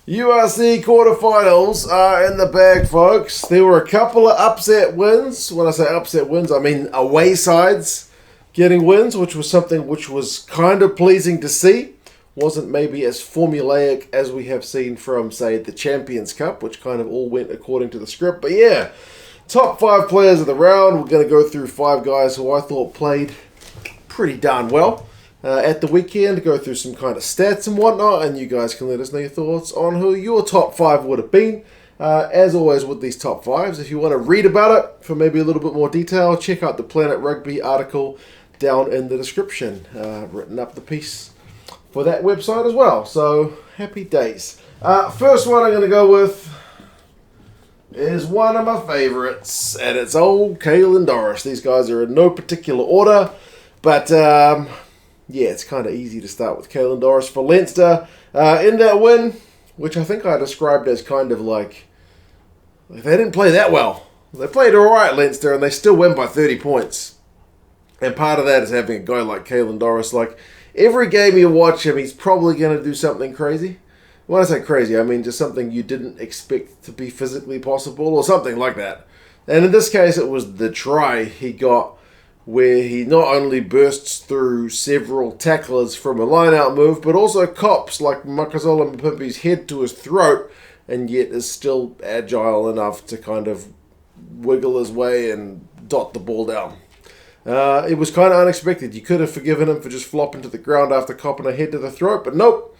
URC quarterfinals are in the bag, folks. There were a couple of upset wins. When I say upset wins, I mean away sides getting wins, which was something which was kind of pleasing to see. Wasn't maybe as formulaic as we have seen from, say, the Champions Cup, which kind of all went according to the script. But yeah, top 5 players of the round. We're going to go through 5 guys who I thought played pretty darn well at the weekend, go through some kind of stats and whatnot, and you guys can let us know your thoughts on who your top 5 would have been. As always with these top 5s, if you want to read about it for maybe a little bit more detail, check out the Planet Rugby article down in the description. Written up the piece for that website as well, so happy days. First one I'm going to go with is one of my favourites, and it's old Caitlyn Doris. These guys are in no particular order, but yeah, it's kind of easy to start with Caitlyn Doris for Leinster. In that win, which I think I described as kind of like they didn't play that well. They played alright, Leinster, and they still win by 30 points. And part of that is having a guy like Caitlyn Doris. Like, every game you watch him, he's probably going to do something crazy. When I say crazy, I mean just something you didn't expect to be physically possible or something like that. And in this case, it was the try he got where he not only bursts through several tacklers from a line-out move, but also cops like Makazola Mpimpi's head to his throat, and yet is still agile enough to kind of wiggle his way and dot the ball down. It was kind of unexpected. You could have forgiven him for just flopping to the ground after copping a head to the throat, but nope.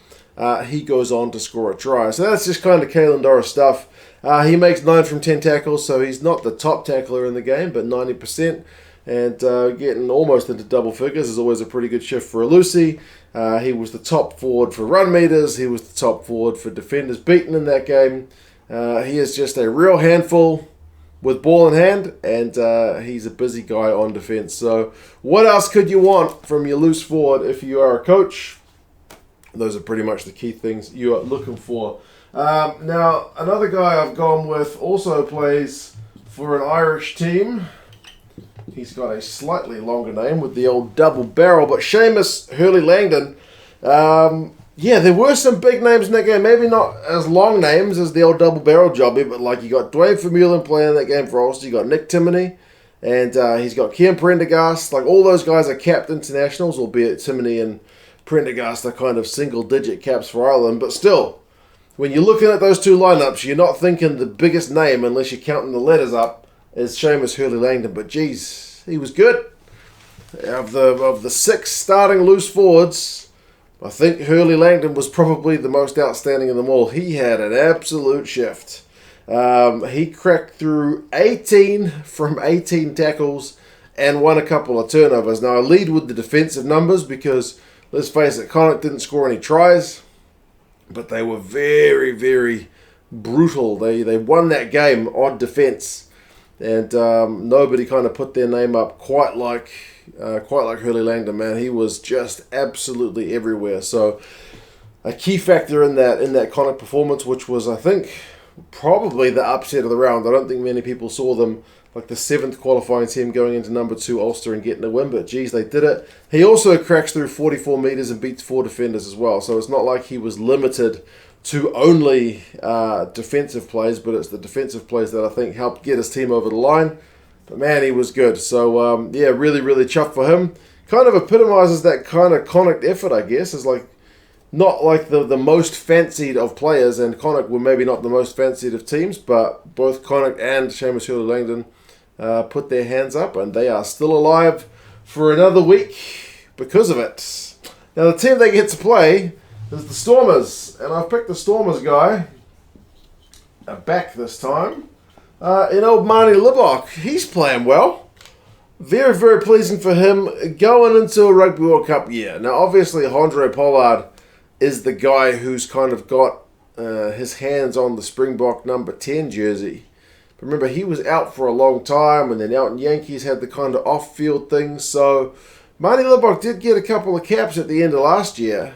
He goes on to score a try. So that's just kind of Caitlyn Doris stuff. He makes 9 from 10 tackles, so he's not the top tackler in the game, but 90%. And getting almost into double figures is always a pretty good shift for a Lucy. He was the top forward for run meters. He was the top forward for defenders beaten in that game. He is just a real handful with ball in hand, and he's a busy guy on defense. So what else could you want from your loose forward if you are a coach? Those are pretty much the key things you are looking for. Now, another guy I've gone with also plays for an Irish team. He's got a slightly longer name with the old double barrel, but Sheamus Langdon. Yeah, there were some big names in that game. Maybe not as long names as the old double barrel jobby, but like you got Dwayne Vermeulen playing in that game for Ulster. You got Nick Timoney, and he's got Kian Prendergast. Like, all those guys are capped internationals, albeit Timoney and Prendergast are kind of single-digit caps for Ireland. But still, when you're looking at those two lineups, you're not thinking the biggest name, unless you're counting the letters up, is Sheamus Langdon. But geez, he was good. Of the 6 starting loose forwards, I think Langdon was probably the most outstanding of them all. He had an absolute shift. He cracked through 18 from 18 tackles and won a couple of turnovers. Now, I lead with the defensive numbers because, let's face it, Connacht didn't score any tries, but they were very, very brutal. They won that game on defense. And nobody kind of put their name up quite like Langdon, man. He was just absolutely everywhere. So a key factor in that Connacht performance, which was, I think, probably the upset of the round. I don't think many people saw them like the 7th qualifying team going into number 2 Ulster and getting a win, but geez, they did it. He also cracks through 44 metres and beats 4 defenders as well. So it's not like he was limited to only defensive plays, but it's the defensive plays that I think helped get his team over the line. But man, he was good. So yeah, really, really chuffed for him. Kind of epitomises that kind of Connacht effort, I guess. It's like not like the most fancied of players, and Connacht were maybe not the most fancied of teams, but both Connacht and Sheamus Langdon put their hands up, and they are still alive for another week because of it. Now, the team they get to play is the Stormers, and I've picked the Stormers guy back this time. In old Marty LeBrock, he's playing well. Very, very pleasing for him going into a Rugby World Cup year. Now, obviously, Andre Pollard is the guy who's kind of got his hands on the Springbok number 10 jersey. But remember, he was out for a long time, and then out in Yankees had the kind of off-field things. So Marty LeBrock did get a couple of caps at the end of last year.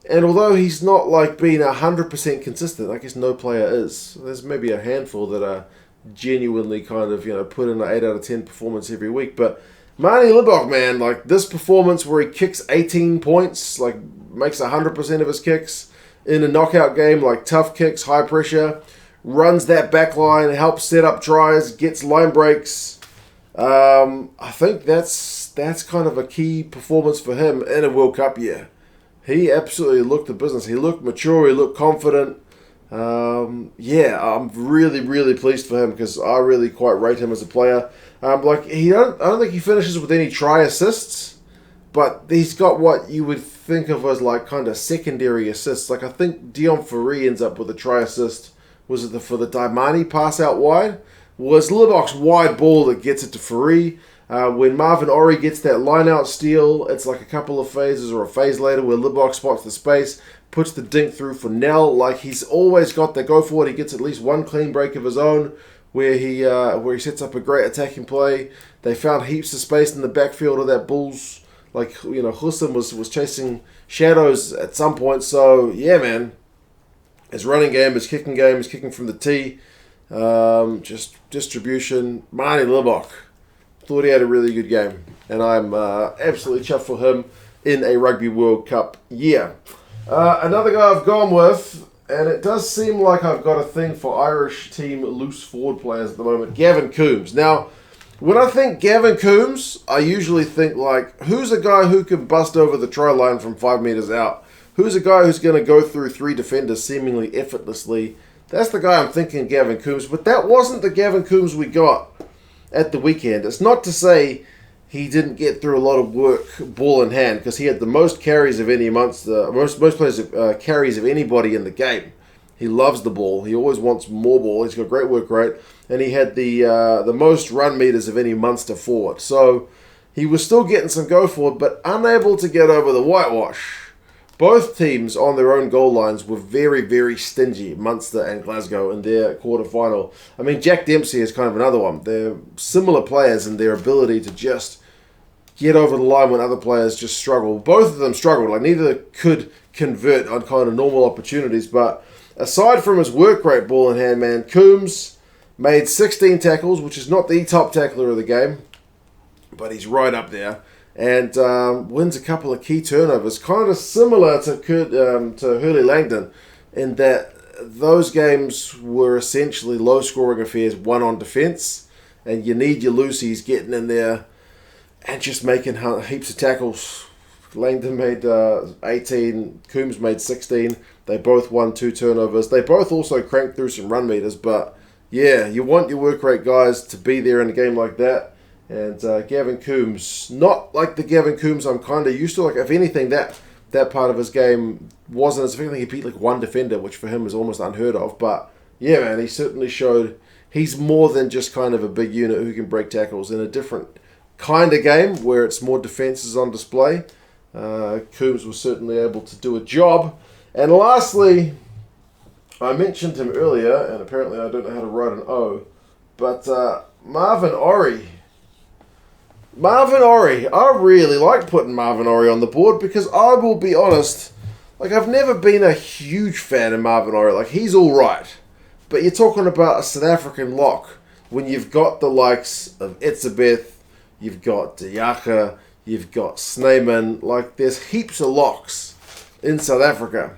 And although he's not like being 100% consistent, I guess no player is. There's maybe a handful that are genuinely kind of, put in an 8 out of 10 performance every week. But Marty LeBrock, man, like this performance where he kicks 18 points, like makes 100% of his kicks, in a knockout game, like tough kicks, high pressure, runs that back line, helps set up tries, gets line breaks. I think that's kind of a key performance for him in a World Cup year. He absolutely looked the business. He looked mature. He looked confident. I'm really, really pleased for him because I really quite rate him as a player. I don't think he finishes with any try assists, but he's got what you would think of as like kind of secondary assists. Like I think Dion Ferree ends up with a try assist. Was it for the Daimani pass out wide? Was LeBrock's wide ball that gets it to Ferree. When Marvin Ore gets that line-out steal, it's like a couple of phases or a phase later where LeBrock spots the space, puts the dink through for Nell. Like he's always got the go for it. He gets at least one clean break of his own where he sets up a great attacking play. They found heaps of space in the backfield of that Bulls. Like, Hussein was chasing shadows at some point. So, yeah, man. His running game, his kicking from the tee. Just distribution. Marty LeBrock. Thought he had a really good game. And I'm absolutely chuffed for him in a Rugby World Cup year. Another guy I've gone with, and it does seem like I've got a thing for Irish team loose forward players at the moment, Gavin Combs. Now, when I think Gavin Combs, I usually think like, who's a guy who can bust over the try line from 5 meters out? Who's a guy who's going to go through 3 defenders seemingly effortlessly? That's the guy I'm thinking, Gavin Combs. But that wasn't the Gavin Combs we got at the weekend. It's not to say he didn't get through a lot of work ball in hand, because he had the most carries of any Munster, most players carries of anybody in the game. He loves the ball. He always wants more ball. He's got great work rate, and he had the most run meters of any Munster forward. So he was still getting some go forward, but unable to get over the whitewash. Both teams on their own goal lines were very, very stingy, Munster and Glasgow, in their quarterfinal. I mean, Jack Dempsey is kind of another one. They're similar players in their ability to just get over the line when other players just struggle. Both of them struggled. Like, neither could convert on kind of normal opportunities. But aside from his work rate ball in hand, man, Combs made 16 tackles, which is not the top tackler of the game, but he's right up there. And wins a couple of key turnovers, kind of similar to Hurley Langdon, in that those games were essentially low-scoring affairs, won on defence, and you need your loosies getting in there and just making heaps of tackles. Langdon made 18, Combs made 16. They both won 2 turnovers. They both also cranked through some run meters, but yeah, you want your work rate guys to be there in a game like that. And Gavin Combs, not like the Gavin Combs I'm kind of used to. Like, if anything, that part of his game wasn't as effective. He beat like one defender, which for him is almost unheard of. But yeah, man, he certainly showed he's more than just kind of a big unit who can break tackles in a different kind of game where it's more defenses on display. Combs was certainly able to do a job. And lastly, I mentioned him earlier, and apparently I don't know how to write an O, but Marvin Ore. I really like putting Marvin Ore on the board because I will be honest, like, I've never been a huge fan of Marvin Ore. Like, he's all right, but you're talking about a South African lock when you've got the likes of Etzebeth, you've got Diaka, you've got Snyman. Like, there's heaps of locks in South Africa,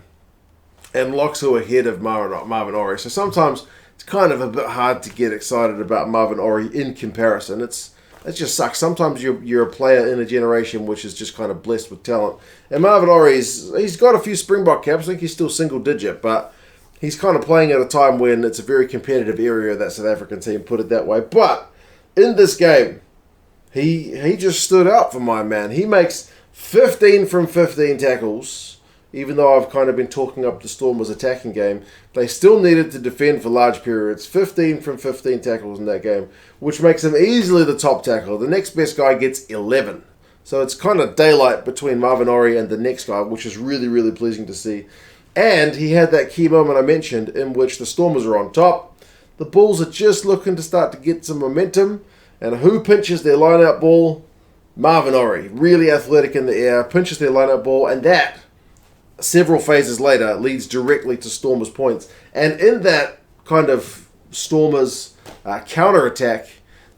and locks who are ahead of Marvin Ore. So sometimes it's kind of a bit hard to get excited about Marvin Ore in comparison. It just sucks. Sometimes you're a player in a generation which is just kind of blessed with talent. And Marvin Ore, he's got a few Springbok caps. I think he's still single digit, but he's kind of playing at a time when it's a very competitive area of that South African team, put it that way. But in this game, he just stood out for my man. He makes 15 from 15 tackles. Even though I've kind of been talking up the Stormers' attacking game, they still needed to defend for large periods. 15 from 15 tackles in that game, which makes him easily the top tackler. The next best guy gets 11. So it's kind of daylight between Marvin Ore and the next guy, which is really, really pleasing to see. And he had that key moment I mentioned in which the Stormers are on top. The Bulls are just looking to start to get some momentum. And who pinches their line-out ball? Marvin Ore. Really athletic in the air, pinches their line-out ball, and that, several phases later, leads directly to Stormers' points. And in that kind of Stormers counter-attack,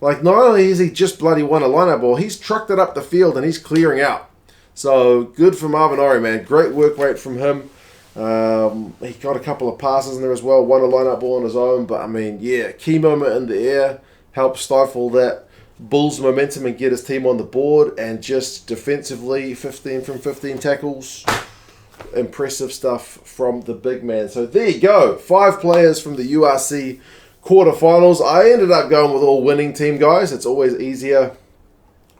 like, not only is he just bloody won a line-out ball, he's trucked it up the field and he's clearing out. So good for Marvin Ore, man. Great work rate from him. He got a couple of passes in there as well, won a line-up ball on his own, but I mean, yeah, key moment in the air, helped stifle that Bulls momentum and get his team on the board, and just defensively, 15 from 15 tackles. Impressive stuff from the big man. So there you go, 5 players from the URC quarterfinals. I ended up going with all winning team guys. It's always easier.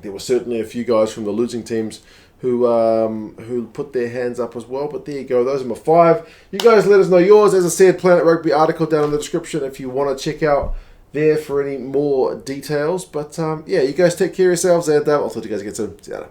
There were certainly a few guys from the losing teams who put their hands up as well. But there you go. Those are my 5. You guys let us know yours. As I said, Planet Rugby article down in the description if you want to check out there for any more details. But yeah, you guys take care of yourselves, and I'll talk to you guys again soon. See you later.